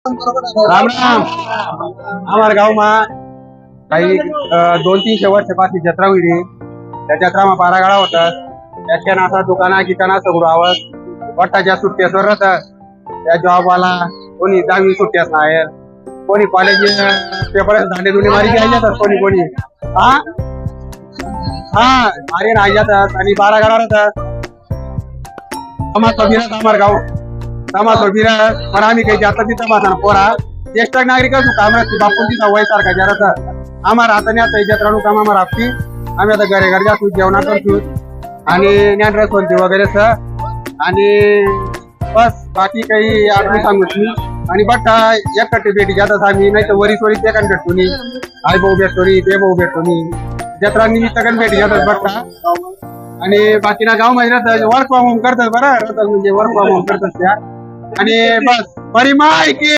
राम राम. हमारे गाव में काही 200-300 वर्षापासून जत्रा होईल. त्या जत्रा पारा गाळा होता. त्याच्या नासा दुकाना गिकाना सगळं आवाज वट्टाच्या सुट्ट्यावर राहतात. त्या जॉबवाला कोणी 10वी सुट्ट्यात नाही, कोणी कॉलेज पेपर झाले दोन्ही मारी घ्यायच्यात, कोणी हा हा मारी नाही जातात आणि बारा गाळा राहतात. हमार गाव समाज पण आम्ही काही जाता तिथं माझा पोरा ज्येष्ठ नागरिक काम असते बापून तिथं वय सारखा जरा आम्हाला आता नाही आता जत्रा काम आम्हाला आपली आम्ही आता घरे घरी जातो जेवणा करतो आणि ज्ञानरस बोलतो वगैरे आणि बस बाकी काही आम्ही सांगू मी आणि बट्टा एकटे भेटी जातात आम्ही नाही तर वरी सोरी ते पण भेटतो नी आई भाऊ भेटतो नी ते भाऊ भेटतो नी जत्रा निमित्त पण भेटी जातात बट्टा आणि बाकी ना गाव मध्ये राहतात वर्क फ्रॉम होम करतात बरं म्हणजे वर्क फ्रॉम होम करतात त्या आणि बस बरी माहिती